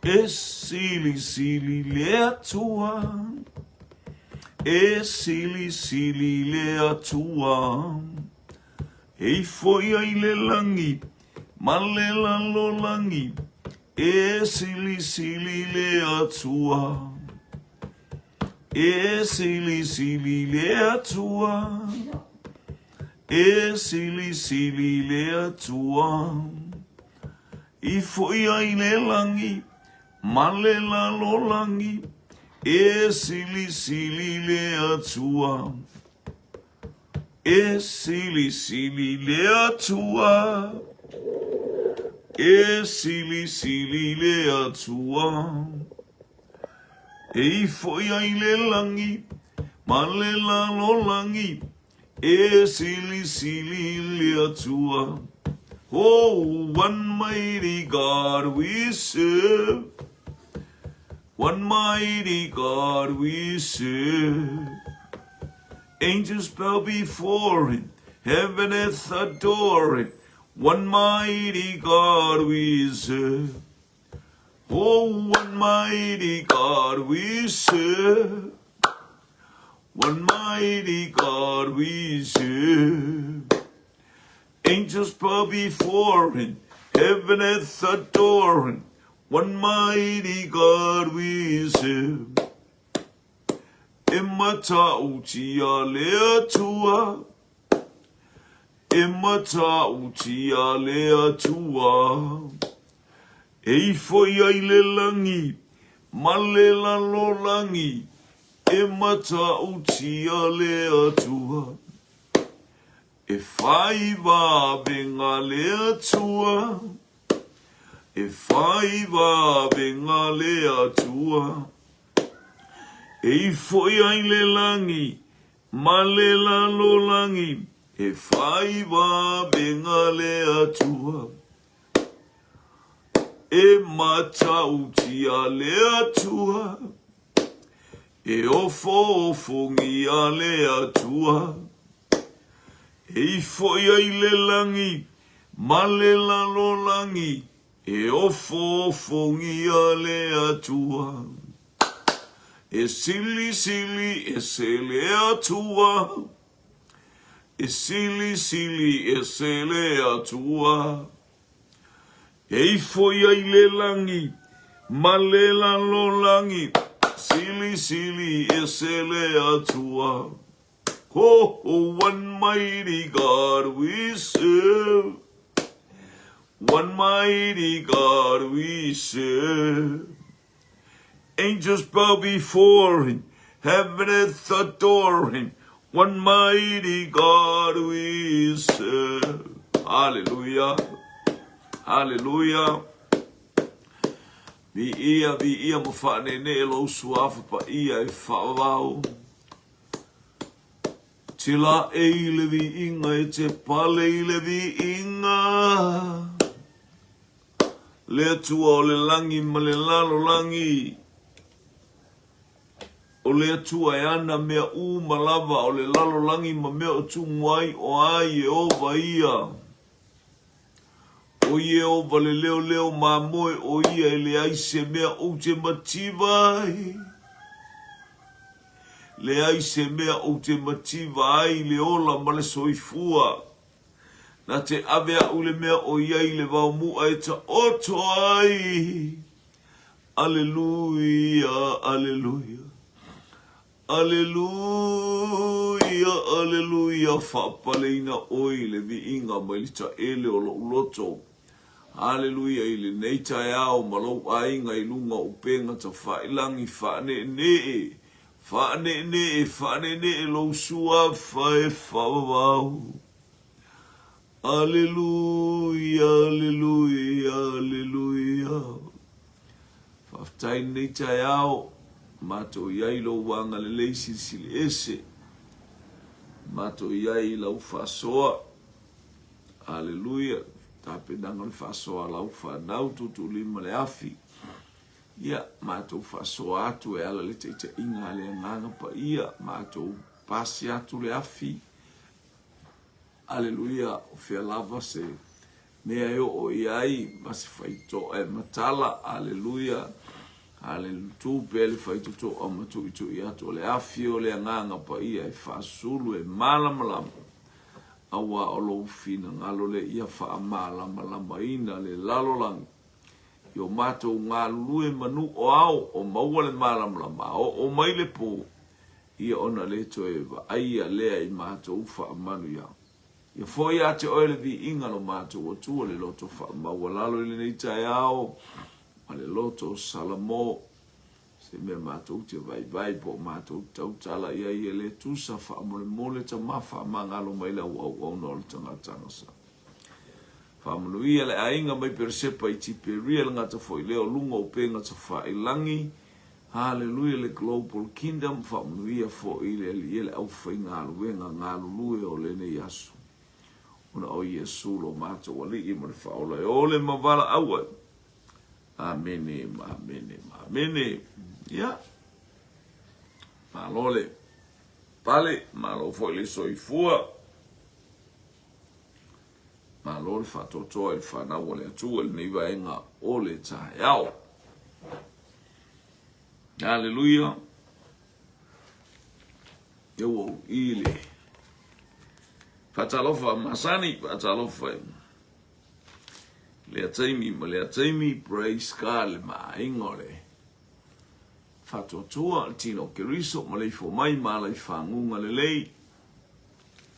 e sili sili le atua, e sili sili le atua, e foi ai le langi, ma le lalo langi, e sili sili le atua, e sili sili le atua, e sili sili le atua, e foi ai le langi, ma le lalo langi, e sili sili le atua, e sili sili le atua, e sili sili le atua, e foi ai le langi, ma le lalo langi, e sili sili le atua. Oh, one mighty God we serve, one mighty God we serve. Angels bow before him, heaven hath adore him. One mighty God we serve. Oh, one mighty God we serve. One mighty God we serve. Angels bow before him, heaven hath adore him. One mighty God we serve. Imata utia lea tua, imata utia lea tua, e foi ai le langi, ma le lalo langi, imata utia lea tua, e fai va venga lea tua, e fai va venga lea tua, e foi ai le langi, ma le lalo langi, e fai va venga le atua, e mata utia le atua, e ofo ofongi a le atua, e foi ai le langi, ma le lalo langi, e ofo ofongi a le atua. E sili sili e se le atua, e sili sili e se le atua, e foi ai le langi, ma le lalo langi, sili sili e se le atua. Oh, one mighty God we serve, one mighty God we serve. Angels bow before him, heaven hath adore him. One mighty God we serve. Hallelujah. Hallelujah. Vi ia mo whanene lo suafa pa ia e whawau. Tila e le vi inga e te pale i le vi inga. Le atua o le langi ma le lalo langi. O le atua e ana mea malava o le lalo langi ma mea o tumuai o ai e ova ia. O ie ova le leo leo ma moe o ia e le aise mea o te mativai. Le aise mea o te mativai le ola ma le soifua. Na te avea u le mea o ia i le vau mua e ta oto ai. Alleluia, alleluia. Alleluia, alleluia, whapaleina oi le vi inga mailita ele o lo uloto. Alleluia, ile neita e au malo ainga i lunga upenga ta whailangi whane ne lo sua whae whawau. Alleluia, alleluia, alleluia. Whaftai neita e au. Mato iai lo wanga le leisi sili ese. Mato iai lau whasoa. Alleluia. Tape nanga le whasoa lau whanau tutu lima le afi. Ia, mato whasoa atu e ala le teita inga le nganga pa ia. Mato pasi atu le afi. Alleluia. O fea lava se mea yo o iai masi faito e matala, aleluia, aleluia, tu pele faito to o matu itu iato, le afio le anganga pa ia e fasulu e malama awa o lo fina ngalo le ia fa malama ina le lalolangi, yo mato ngā lue manu o au o maua le malama o mai le po, ia ona le toeva aia lea I mato ufa manu ya ia foi ate oile vi inga no mato o tua le loto fa maua lalo le nei tai ao ma le loto salamo se me mato te vai po mato tau tala ia le tusa fa mole ta mafa mangalo mai la o no le tanga sa fa manu ia le ainga mai persepa I tipe real ngata foi leo lunga o penga ta fa ilangi. Hallelujah, le global kingdom fa muia fo ile au fainga luenga ngalulu o le ne yasu. Una o Yesu lo mato wali I mo fa ola ole mavala awa. Amen. Ya. Malole. Pale malo fo le soifua. Malole fa toto el fa na wole tu el ni va enga ole ta yao. Hallelujah. Yo ile. Fatalofa masani fatalofa. Le taimi praise God ma ingole. Fatotua tino keriso malai fo mai malai fangunga le lei.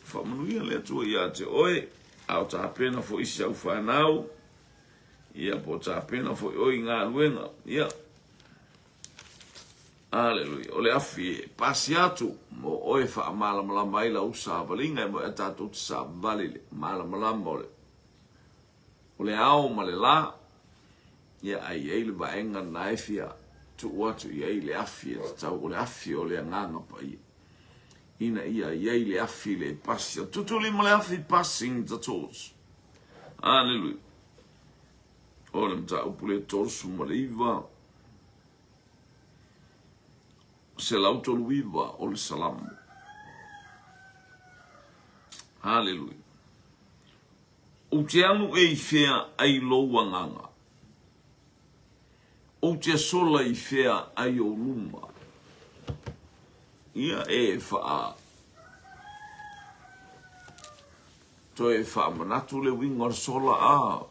Famanuia le tua ia te oe. Au ta pena fo isi au whanau. Ia po ta pena fo oi ngā luenga. Ia. Hallelujah. Ole afi pasiatu mo oe fa malama ila usa valinga mo atatu sa valile malama ole. Ole au malela ya ai le baenga naifia tu watu ya ile afi tau ole afi ole nganga pa ia. Ina ia le afi le pasia tutuli mo le afi passing the toes. Hallelujah. Ole mta upule torsu mo leiva. Se l'autoluiva o le salamu. Hallelujah. O te anu e fea ai loa nganga. O te sola I fea ai o luma. Ia e faa. To e faa manatu le wingar sola a.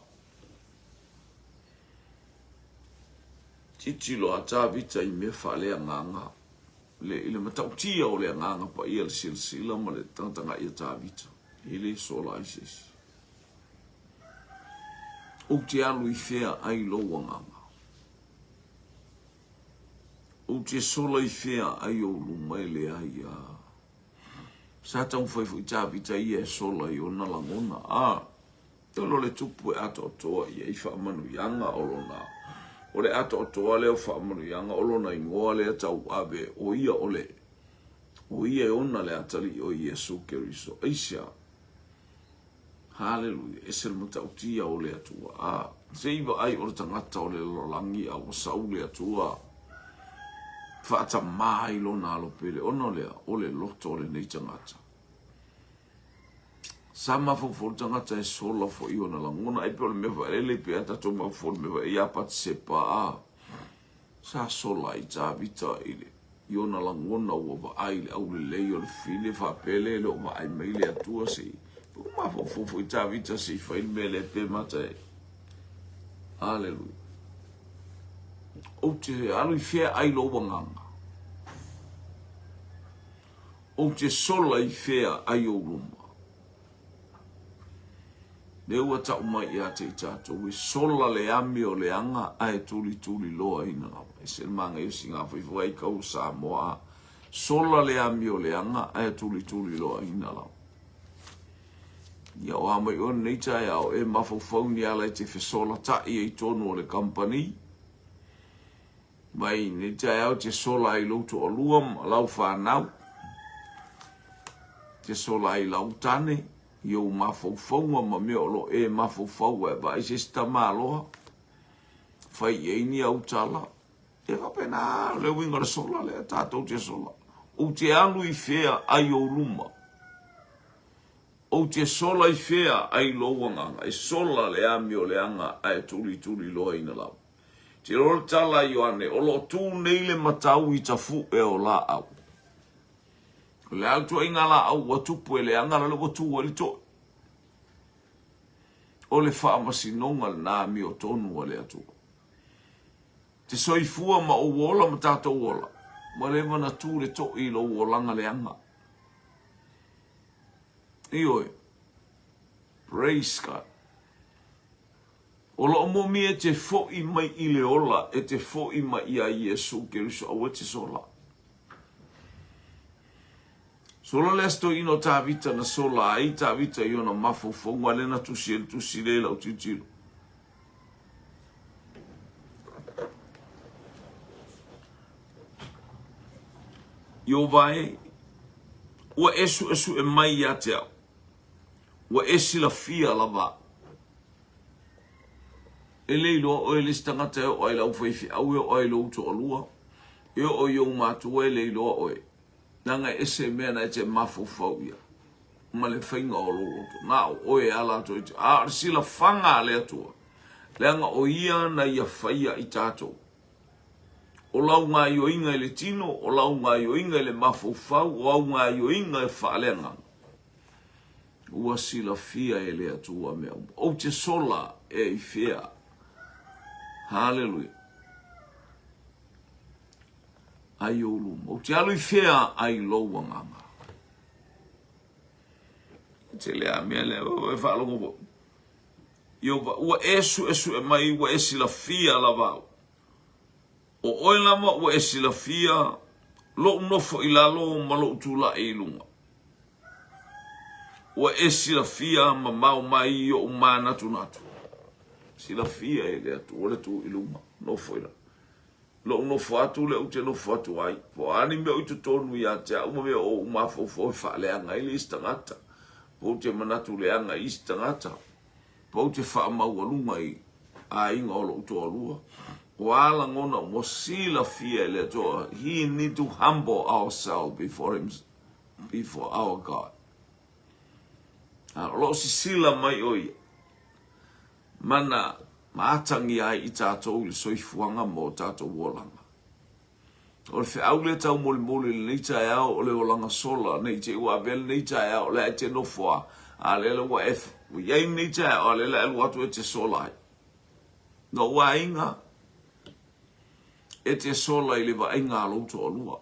Titilo ata vita I me faa lea nganga. Le matautia o le nganga pa ia le silsila ma le tanga ia tavita ile sola isis o te alu I fea ai loa nganga o te sola I fea ai o luma le ai sa tau fai fu tavita ia sola I ona langona tolo le tupu e ato toa ia I fa manu yanga o lona ole ato toa leo fa manu yanga olona ingoa le tau ave o ia ole o ia ona le atali o Yesu Keriso aisha. Hallelujah. Esel mutautia ole atua seiva ai o tangata ole lolangi au saule atua fa ata mai lona alo pele ona le ole loto ole nei tangata sama fo tangata e sola fo I ona langona ai pole me va ele pe ata to ma fo me va ia pat sepa sa sola I ta vita ile I ona langona o va ai le au le o le file fa pele le o va ai mai le atua se ma fo ta vita se fa il mele pe mata hallelujah o te alu I fea ai lo wanganga o te sola I fea ai o luma le ua tau mai ia te tato we sola le ami o le anga ai tuli loa ina e se manga I singa fai kau sa moa sola le ami o le anga ai tuli loa ina la ia o amai o nei tai au e mafofau ni ala te fesola tai e tonu o le company mai nei tai au te sola ai louto o luam lau whanau te sola ai lau tane Yo mafofau ma me olo e mafofau e vai se sta malo fai e ni au tala e va pena le winga sola le tato te sola o te alu I fea ai o luma o te sola I fea ai loanganga, e sola le ami o le anga ai tuli loa ina lau. Te rol tala Ioane, o lo tū nei le matau I tafu e o la au. O le autua inga la au watupu e le anga la watu wali to. O le wha masinonga le nā mi o tonu wa le atua. Te soifua ma o wola ma tata wola. Ma le mana tū le to I lo wolanga le anga. Ioi. Praise God. O lo mo mi e te fo I mai I le ola, e te fo I mai I a Yesu Keriso awa te sola. Sola le asto ino tā vita na sola, ai tā vita I ona mafu fonga le na tusi le lau titilu. Io vai, ua esu e mai ia te au. Ua esi la fia la va. E leilo o e listangata o ai lau whaifi au e o ai lau to alua. E o iou mātua e leilo o e. Nanga ese mea na e te mafu fau ia. Ma le whainga o loloto. Nā o e ala to ite. A sila whanga le atua. Leanga o ia na ia whaia I tātou. O lau ngā ioinga I le tino, o lau ngā ioinga I le mafu fau, o lau ngā ioinga E whaalenga. Ua sila fia e le atua mea. O te sola e I fea. Hallelujah. Ai o luma. O te alu I fea ai loa nganga. Te lea mea lea, e whaalongo po. Ua esu e mai, ua esila fia la vau. O oe lama ua esila fia, lo nofo I lalo ma lo tula e lunga. Ua esila fia ma mau mai o umana tunatu. Sila fia e lea tu, ole tu I lunga, nofo ila. Lo nofo atu le ute nofo atu ai. Po ani mea utu tonu I a tea, uma mea o umafofo wha leanga I le istangata. Po te manatu leanga I istangata. Po te wha maualunga I a inga o lo utu alua. Wala ngona mo sila fia le toa. He need to humble ourselves before him, before our God. Lo si sila mai oi. Mana maatangi ai I tātou le soifuanga mo tātou wolanga. O le whiau le tau mole le neita e au o le olanga sola, nei te ua vele neita e au le te nofoa, a le ua efu. Iei neita e au le elu atu e te sola ai. No ua inga. E te sola I le va inga louto o lua.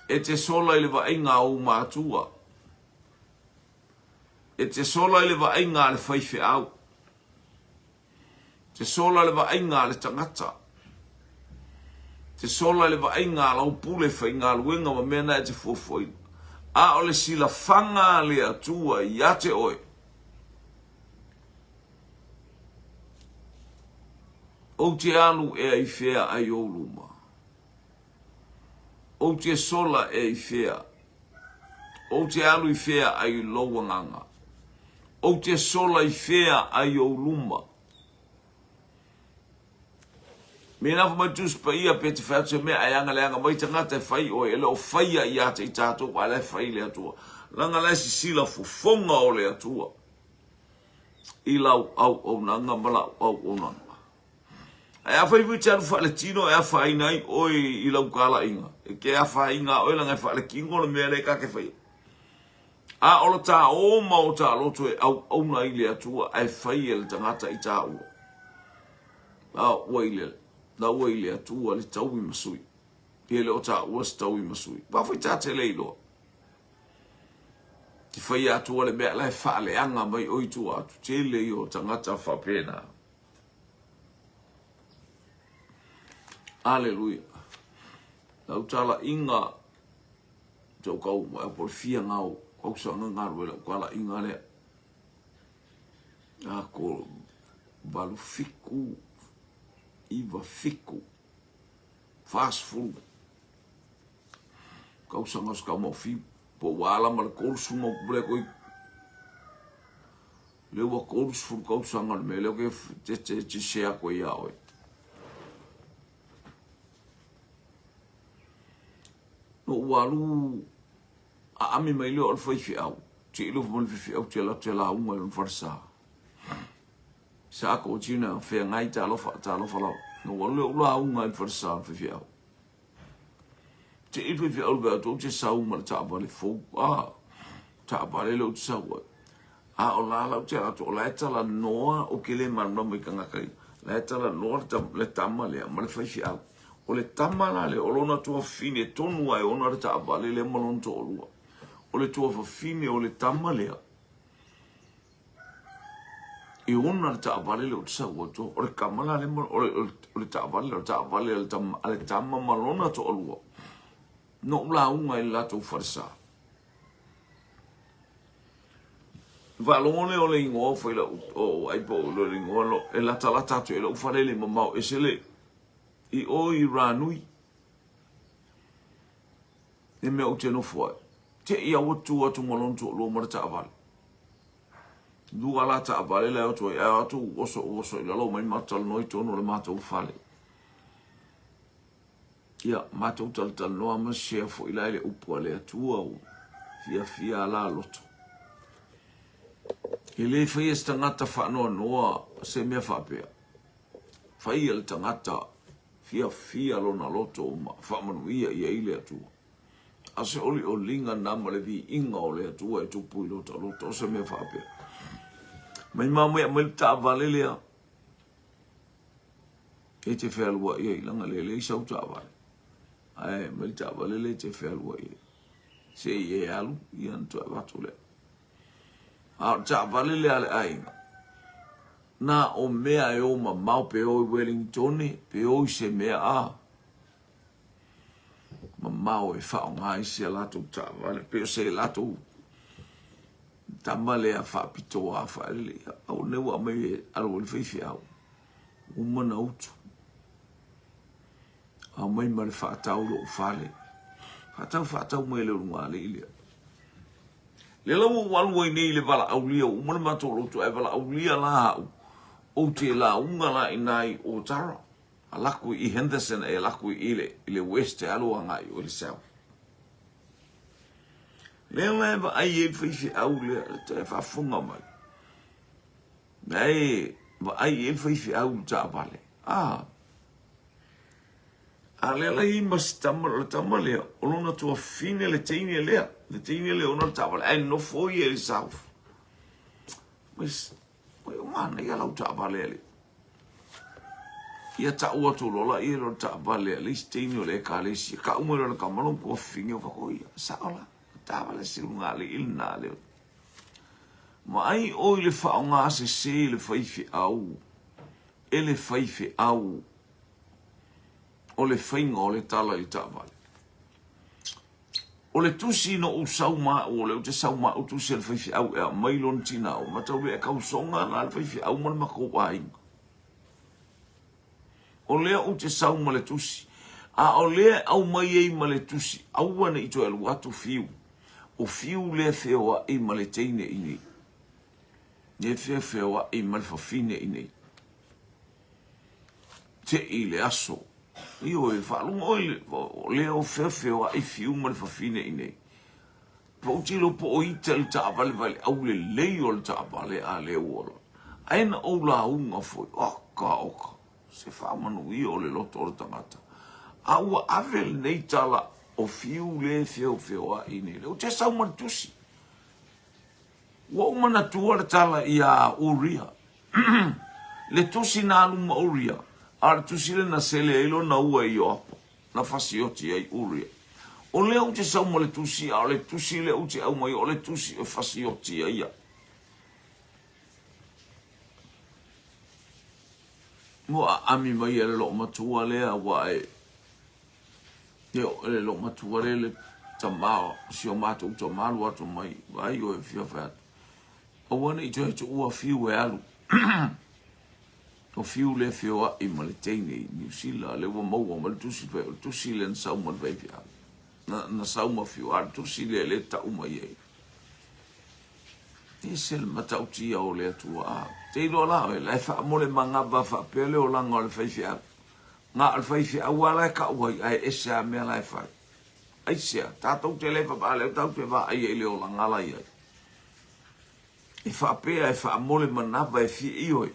E te sola I le va inga o mātua. E te sola I le va inga le whaife au. Te sola le va inga le tangata. Te sola le va inga lau pule whainga luenga ma mena e te fuafuaina. A o le sila whanga le atua I a te oe. O te anu e ai whea ai o luma. O te sola e ai whea. O te anu I whea ai lowanganga. O te sola I whea ai o luma. Me na fa matus pa ia pe te whatu mea ai anga leanga mai tangata e whai o e leo whaia I ata I tātou a le whai le atua. Langa le si sila fufonga o le atua. I lau au o nanga mala au o nanga. E a whai witi anu wha le tino e a whai nai oi I lau kala inga. E ke a whai inga oi langa e wha le kingo le mea le kake whai. A ola tā o mao tā loto e au nai le atua e whai e le tangata I tā ua. A oi le. Na ua I le atua le tau I masui. E le o tā ua si tau I masui. Wawhai tā te leilo. Ti whai atua le mea lai wha le anga mai oi tu atu. Te leo tangata whapena. Aleluia. Nau tala inga tau kau mai apol fia ngau. Kau sanga ngaru e lau kala inga lea. A ko balu fiku. Iwa fiku. Fast food. Kau sanga ska mo fi po wala mal kursu mo bre koi. Le wa kursu kau sanga me le ke te share ko ya oi. No walu ami mai le o foi fi au ti lo mo fi au te la un mo forsa sa ko tina fe ngai ta lo fa lo no wo lo au ngai forsa fi au te fi au ba to te sa un mo ta ba le fo ta ba le lo sa wo o la te la to la ta la noa o ke le man no me kanga kai la ta la noa le tama le ma le fi au o le tama la le o lona tua fine tonu ai ona ta ba le malon to lua o le tua fine o le tama lea. I ona ta avale le o tsa woto o le kamala le o le ta avale le tama malona to olua. No la unga i lato farsa. Valone o le ingo foi la o ai po lo le ingo lo e la tala tu e lo fare le mamau e se le I o I ranui. E me o te no foi. Te ia watu atu malonto lo marata avale. Dua la ta avale le atu e atu oso ia lo mai matal noi tono le mata u fale. Ia mata u tal no ama chefo ila le upo le atu au fia la loto. Ele fai estangata fa no se me fa pe. Fai el tangata fia lo na loto ma fa manuia ia ile atu. Ase oli o linga nama le vi inga o le atua e tupu I loto se me whape. Mai mamu ia mai ta vale lea. E te whealua ia I langa le isau ta vale. Ai, mai ta vale le te whealua ia. Se I alu, I antua watu le. A ta vale lea le ainga. Na o mea e o ma mau pe o I Wellington, pe o I se mea a. Mau e whao ngai se lato ta vale pe se lato tamale a wha pito a whaele au neua mai alo le whaifi au umana utu au mai mare whaatau lo whale whaatau mai le runga le ilia le lau walua I nei le wala au lia umana mato loto e wala au lia la au o te la unga la inai o tara alaku I Henderson e alaku I le West e alo ngai o le South. Le va ai e fifi au le te fa funga mai. Nei va ai e fifi au ta vale. Ale la I mas tamale o lona tua fine le teine le ona ta vale ai no foi e South. Mas o mana ia lau ta vale le. Ia ta ua tu lola ia lo ta vale le steini o le kalesi ka umero ka malon ko fingo ka ko ia sa ola ta vale silunga le ilna le mai o le fa nga se le faifi au ele faifi au o le fainga o le tala I ta vale o le tusi no usau ma o le te sau ma o tusi le faifi au e mai lon tina o matau le ka usonga na le faifi au man ma ko ai o lea o te sau ma le tusi. A o lea au mai ei ma le tusi. Au wana I to elu atu fiu. O fiu lea feoa I ma le teine I nei. Ne feoa I ma le fafine I nei. Te I le aso. I o e whaalunga o lea o feoa I fiu ma le fafine I nei. Po tilo po o ita le ta vale au le lei o le ta vale a le uola. Aina o la unga foi. Oka. Se whamanu I o le loto o le tangata. Aua avel nei tala o fiu le feo a I o te sau mantusi. Wa umana tua le tala I a uria. Le tusi na aluma uria. A le tusi le na sele ilo na ua I o apo. Na fasioti ai uria. O le au te sau ma le tusi a o le tusi le au te au mai o le tusi o fasioti ai a. Mo ami mai ele lo matua lea wa e ele lo matua le tamao si o mato to malu atu mai vai o fia fa o wana I joe to ua fiu e alu o fiu le fio I maletene New Zealand le wa mo ma tu si le sa mo vai fia na sa mo fiu ar tu si le ta uma ye Isel matauti o le atua. Te ilo la e le fa mo le manga va fa pele o langa le faifia. Nga le faifia wala ka wai ai esa me la fa. Aisia, tātou te lewa pa leo tau te wā ai leo la ngala ia. E whaapea e whaamole manava e fi ioi.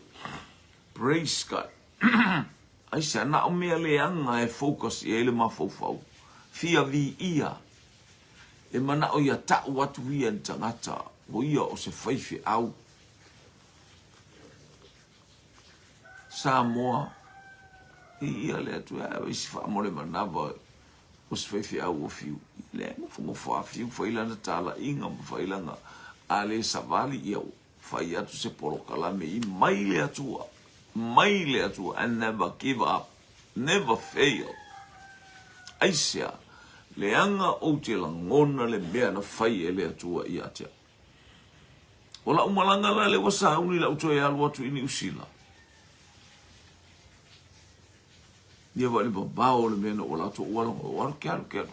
Praise God. Aisia, na o mea leanga e focus i ele mawhauwhau. Fia vi ia. E mana o ia tau watu ia tangata. O ia o se whaifi au. Samoa. Ia lea tu isi whaamole manava o se whaifi au o fiu. Lea mo whaafiu whailana tala inga mo whailanga. Ale savali ia o. Whai atu se porokalame i mai lea tua. Mai lea tua. And never give up. Never fail. Aisia. Leanga o te langona le mea na whai e lea tua i atea. O la umalanga la le wasa uni la utoe alu atu ini usila. Ia wale babao le mea na o la to ualonga. O alu kealu kealu.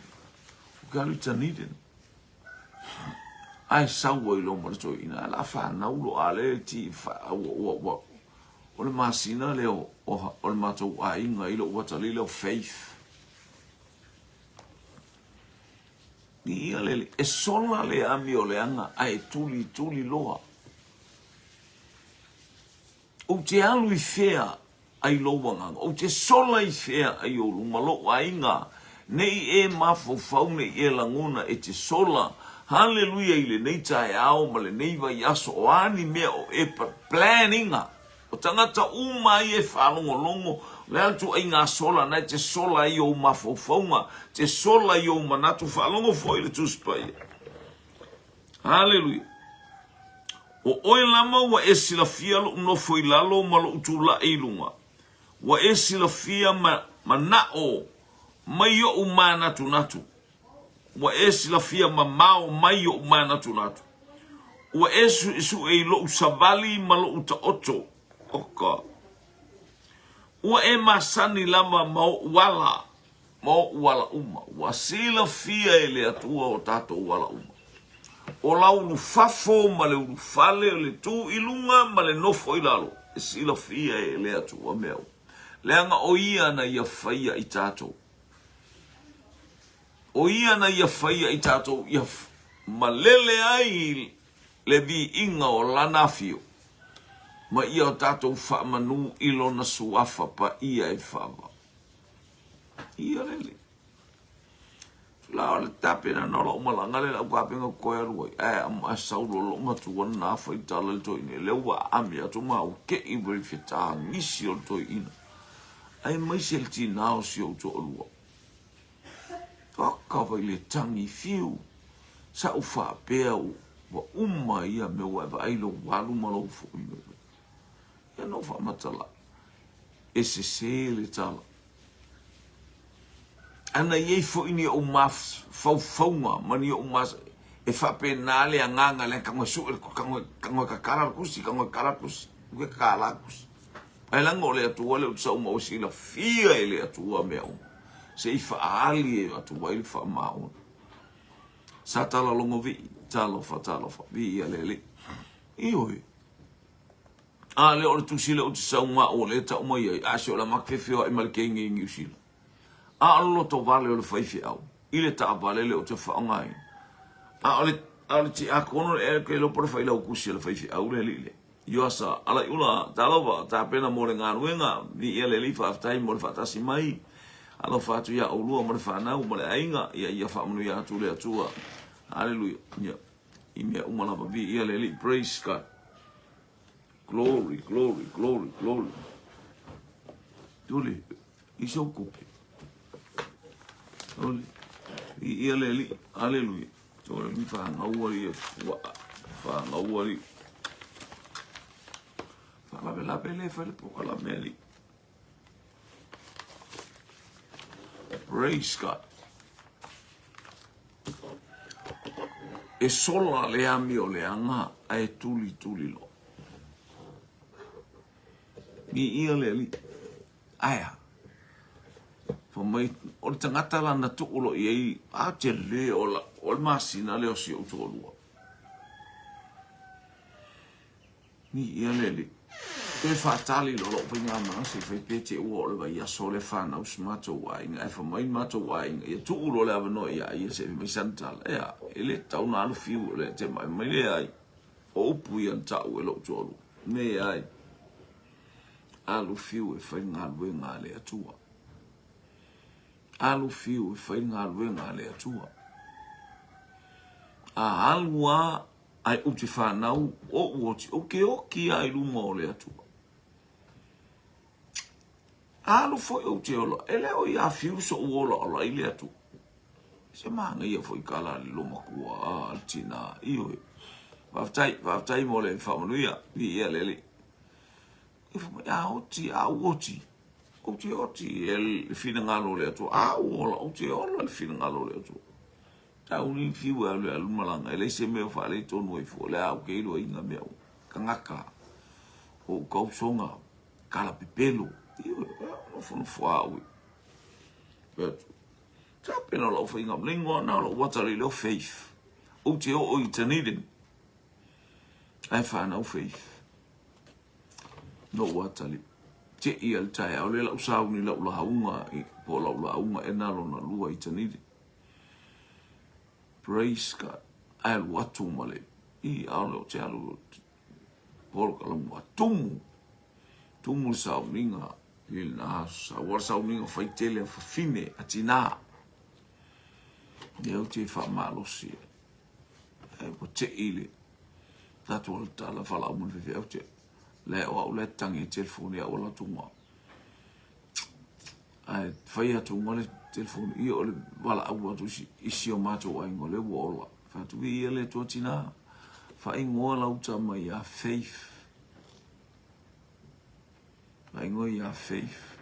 O kealu i taniden. Ai saua i lomba le to ina. La whanau lo ale ti o le masina le o le matou a inga ilo watali le o faith. Ni ia lele, e sola le ami o le anga ai tuli loa. O te alu i fea ai loa nganga, o te sola i fea ai o lumalo a inga, nei e mafau nei e langona e te sola, hallelujah i le nei tae ao ma le nei vai aso o ani mea o e planninga. O tangata umai e whalongo le atu ai ngā sola nei te sola i o mawhauwhaunga, te sola i o manatu whalongo foi le tuspai. Hallelujah. O oe lama wa e sila fia lo no foi lalo ma lo utula e lunga. Wa e sila fia ma nao mai o manatu natu. Wa e sila fia ma mao mai o manatu natu. Wa e su e lo usavali ma lo uta oto. Oka. Ua e masani lama mau wala uma. Ua sila fia e le atua o tato wala uma. O la ulu fafo ma le ulu fale o le tu ilunga ma le nofo ilalo. E sila fia e le atua meo. Leanga o ia na ia whaia i tato. O ia na ia whaia i tato ia ma lele ai le vi inga o lanafio. Ma ia o tātou whaamanu ilo na suafa pa ia e whawa. Ia lele. Lao le tapena na la umalanga le la ukapenga koe aruai. Ama sauro lo matuana na whai tala le toi ne. Lewa ami atu mau ke i weri whitaa ngisi o toi ina. Ai maise le tinao si o to olua. Whakawai le tangi fiu. Sa u whaapea u. Wa umma ia me wa ailo walu malo fu ime. E no fa matala. E se le tala. Ana ye fo ini o maf faufaunga mani o mas e fa penale anganga le kango su kango kakara kusi kango kara kusi ke kala kusi. Ai lango le atu le utsa mo si la fia ele atu me o. Se i fa ali atu vai fa mau. Sa tala longo vi talo fa vi ele. Ioi. Le o tu sila o te saunga o le ta o mai ai asio la makfefio e malkengi ngi usila. Lo to vale o le whaifi au. I le ta vale le o te whaongai. Le ti akono e ke lo por whaila o kusi le whaifi au le lile. Ioasa ala iula talawa ta pena mo le ngaruenga ni ele li fa aftai mo le fatasi mai. Alo fatu ya o lua mo le whanau mo le ainga ia whamunu ya atu le atua. Hallelujah. I mea umalapa vi ia le li. Praise God. Glory, glory, glory, glory. Tuli, iso kupe. Tuli, ia leli, hallelujah. Tuli, mi whangauari, whangauari. Whalape le whale poka la meli. Praise God. E sola le ami o le anga, ai tuli lo. Ni ia le li. Aia. Fa mai o le tangata la na tuulo i ei a te le o le masina le o si o tuolua. Ni ia le li. Pe fatali lo pinga ma se fe pete o le vai sole fa na usmato wai nga fa mai mato wai e tu lo le no ya i se mi santal ya ele ta una lu fiu le te mai le ai o pu ya ta o lo jolu me ai alu fiu e fa nga lu nga le atua alu fiu e fa nga lu nga le atua a alua ai uti fa na o woti o ke ai lu mo le atua alu foi o te olo, ele o ia fiu so uola ola ile atu. Se manga ia foi kala li loma kua altina iyo. Waftai mo le whamanuia, i ia lele. I whama ia oti, a uoti. Oti el fina ngalo le atu, a uola, oti ola le fina ngalo le atu. Ta uni fiu e alu alumalanga, ele se meo whale tonu e fua, le au keilo inga meo. Kangaka, o kausonga, kala pipelo. No fono fuawi. But tapena lo foi ngam lingua na lo watali lo faith. O te o itaniden. Ai fa no faith. No watali. Te ia tai au le la sauni la haunga i po la haunga e na lo na lua itaniden. Praise God. Ai watu male. I au te alu por kalam watumu. Tumu sauninga il na sa war sauninga fai tele fa fine atina eu te fa malosi e po te ile tatu alta la fala mun ve te le o le tangi telefoni o la tuma ai fai atu ngole telefoni i o le wala au atu isi o mato ai ngole wola fa tu ile to tina fa ingola uta mai a faith Aingo ia faith.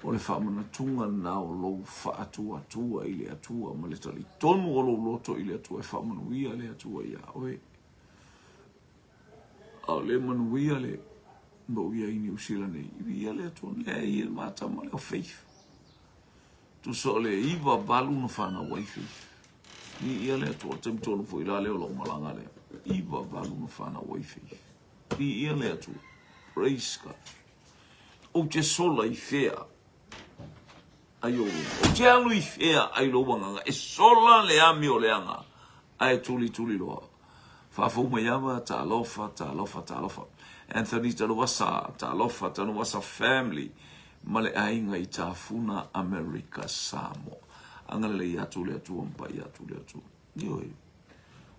O le whamana tunga na o lou wha atua i le atua ma le tali tonu o lou loto i le atua e whamanuia le atua ia oe. Au le manuia le mo ia i New Zealand i ia le atua le i le matama le o faith. Tu so le iwa balu no whana wai faith. I ia le atua tem tonu fo i la leo lau malanga le. Iwa balu no whana wai faith. I ia le atua. Praise God. O te sola i fea. Ai o te anu i fea ai lo wanganga. E sola le ami o le anga. Ai tuli loa. Whafau mai awa ta alofa. Anthony tanu wasa family. Male ainga i ta funa America Samoa. Angale le iatu le atu ampa iatu le atu. Ioi.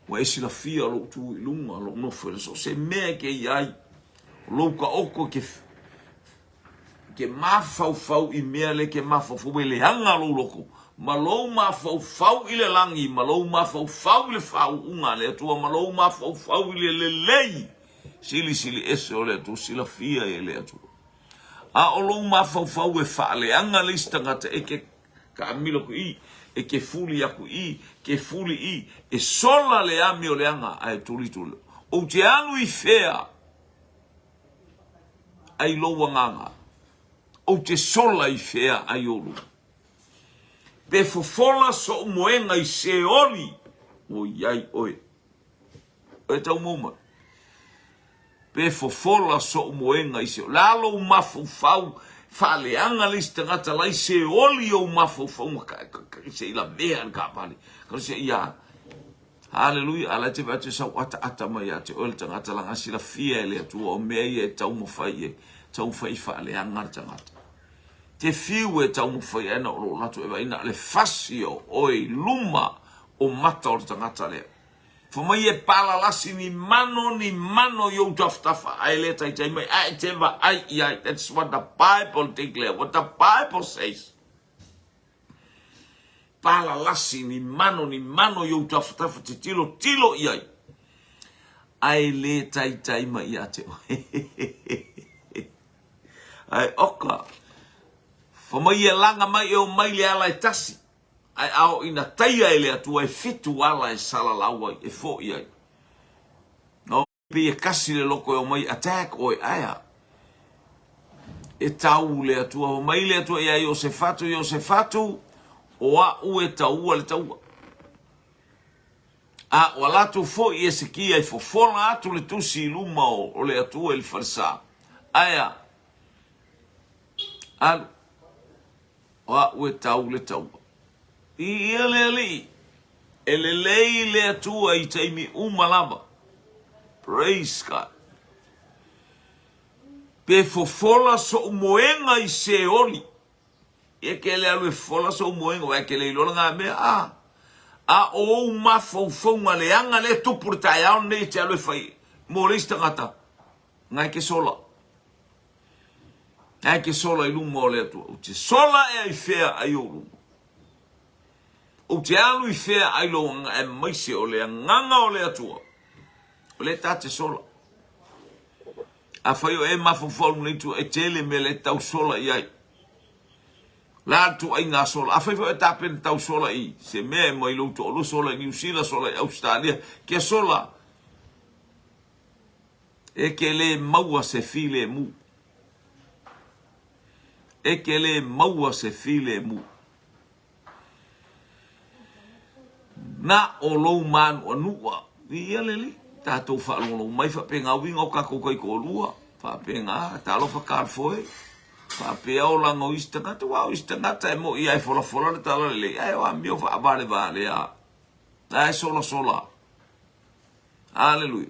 Wa esi la fia lo tu ilunga lo nofere. So se mea ke iai. Louka oko ke mafau i mea le ke mafau le hanga lo loko. Ma lou mafau i le langi, ma lou mafau i le fau unga le atua, ma lou mafau i le lei. Sili ese o le atua, sila fia e le atua. A o lou mafau e fa le anga le istangata e ke ka amilo ku i, e ke fuli aku i, ke fuli i, e sola le ami o le anga ai tuli. O te anu i fea, ai lo wanganga. O te sola i fea ai olu. Pe fofola so moenga i se oli. O iai oe. E tau moma. Pe fofola so moenga i se oli. Lalo mafufau. Faleanga lista ngata lai se oli o mafufau. Se ila mea nka pali. Kano se ia. Hallelujah. Ala te vate sa ata mai ate oel tangata langa sila fia ele atua o mea e tau mawhai e tau whai faleanga tangata. Te fiu e tau mawhai ena o lo lato e waina le fasio oi luma o mata o tangata lea. Fomai e pala lasi ni mano yo taftafa ai le tai mai ai temba ai iai. That's what the Bible declares, what the Bible says. Pala lasi ni mano yo taftafa te tilo iai. Ai le tai mai ate. Ai oka. Fomai e langa mai e o mai le ala e tasi. Ai ao ina taia ele atua e fitu ala e salalaua e fo iai. No, pe e kasi le loko e o mai attack o e aia. E tau le atua o mai le atua e ai o se fatu o a u e taua le taua. A wala tu fo i Esekia i fofola atu le tusi i luma o le atua i farsa. Aya. Alu. Wa ue tau le tau. I ia le ali. E le lei le atua i taimi umalama. Praise God. Pe fofola so umoenga i se oli. E ke le alu e fofola so umoenga. Wa ke le ilona ngā mea. A o mafou le anga le tupu tai au nei te alu e fai. Mo le istangata. Ngai ke sola. Ngai ke sola i lumo o le atua. O te sola e ai fea ai o lumo. O te alu i fea ai lo e maise o le nganga o le atua. O le tate sola. A fai o e mafou nei tu e tele me le tau sola i ai. La tu ai ngā sola. A whaifu e tāpen tau sola i. Se mea e mai louto o lo sola i New Zealand, sola i Australia. Kia sola. E ke le maua se file mu. E ke le maua se file mu. Na o lou manu anua. Ia leli. Tātou whaalolo mai whapenga winga o kako kai ko lua. Whapenga. Tālo whakarfoe. Pea o langa o istangata, o istangata e mo i ai fola le tala le ai o amio fa vale a. Ai sola. Hallelujah.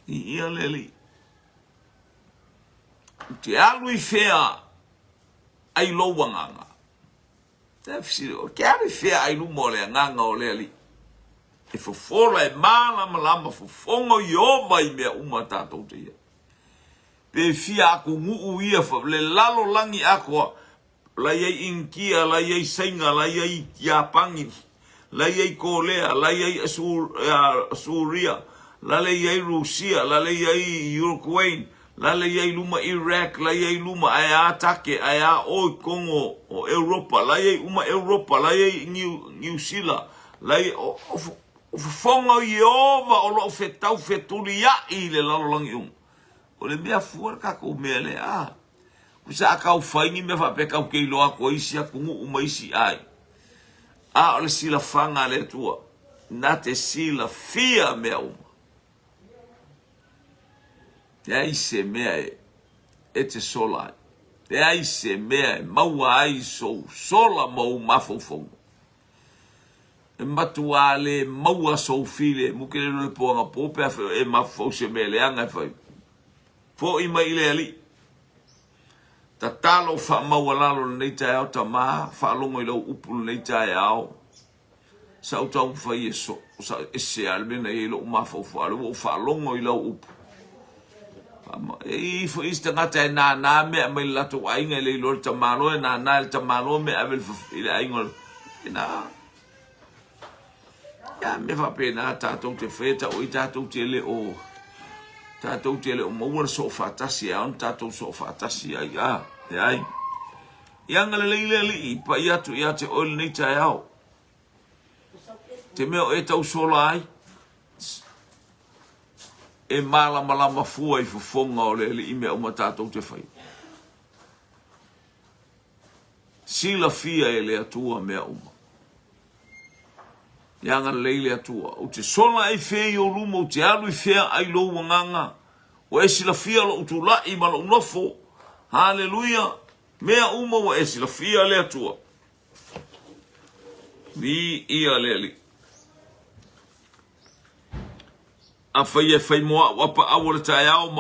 I leli. Te alu i fea ai lo wanganga. Te fsiro, ke alu i fea ai lu mole nganga o leli. E fofola e malama fofongo i o mai mea umatatou te ia. Pe fia ako nguu ia fa le lalo langi ako la ye inkia la ye singa la ye yapangi la ye kolea la ye suria la le ye rusia la le ye ukraine la le ye luma iraq la ye luma aya atake aya o kongo o europa la ye uma europa la ye new zealand la ye fonga iova o lo fetau fetulia i le lalo langi o le mea fuar kako mea le a. Kusa akau whaingi me whapeka u kei loa ko isi a kungu umaisi ai. A o le sila whanga le tua. Na te sila fia mea uma. Te aise mea e te sola ai. Te aise mea e maua ai sou. Sola mau mafofou. E matua le maua sou file. Mukele no le poanga pope e mafofou se mea le anga e whai. Fo i mai le ali. Ta talo wha mawalalo nei tai au ta maa. Wha longo i lau upu nei tai au. Sa utau whai e so. Sa ese almena e lo umafau whalu. O wha longo i lau upu. E fo ista ngata e nā mea mai lato ainga i le ilo ta malo e nā il ta malo me avel i le ainga. E nā. Ya me wha pēnā tātou te wheta o i tātou te le o. Tātou tele o maua so whatasi a on tātou so whatasi ai a. E ai. Ianga le leile li i pa i atu i ate oil nei tai au. Te meo e tau sola ai. E malama fua i fufonga o le li i mea uma tātou te whai. Sila fia e le atua mea uma. Ianga leile atua. O te sola e fea i o luma, o te alu i fea ai lo wanganga. O e sila fia lo utu la i malo unofo. Hallelujah. Mea uma o e sila fia le atua. Ni ia leli. A fai e fai moa wapa awara tai au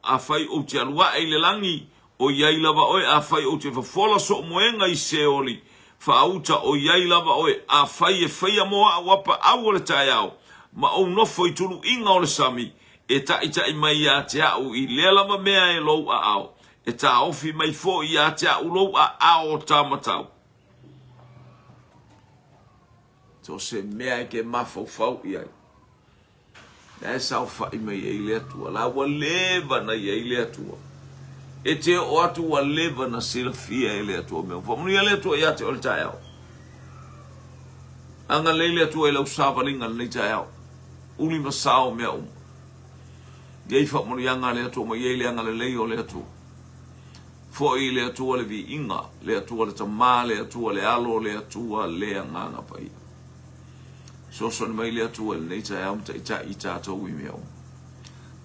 a fai o te alua e le langi. O iai lava oe a fai o te fafola so moenga i se oli. Fauta o iai lava oe a fai e fai a moa wapa awara tai au. Ma o nofo i tulu inga o le sami. E ta i mai a te au i lea lava mea e lou a au. E ta ofi mai fo i a te au lou a au tamatau. So se mea ke mafau i ai. E sau fai mai e lea tua. La wa leva na i e lea tua. E te o atu wa leva na sila fia e lea tua mea. Whamuni e lea tua i a te ole tai au. Anga le lea tua e lau sāwaringa nei tai au. Uli masao mea Yei whamuni anga lea tua ma yei leanga le lei o lea tua. Fo i lea tua le vi inga. Lea tua le tamā, lea tua le alo, lea tua lea nganga pai. So son mai le atu el nei tai am tai tai tato wi meo.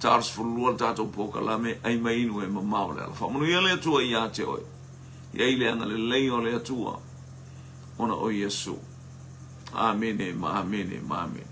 Charles fulua tato pokalame ai mai inu e mamau le. Fa manu le atu ia te oi. Ia ile anga le lei o le atua. Ona o Yesu. Amen, amen, amen.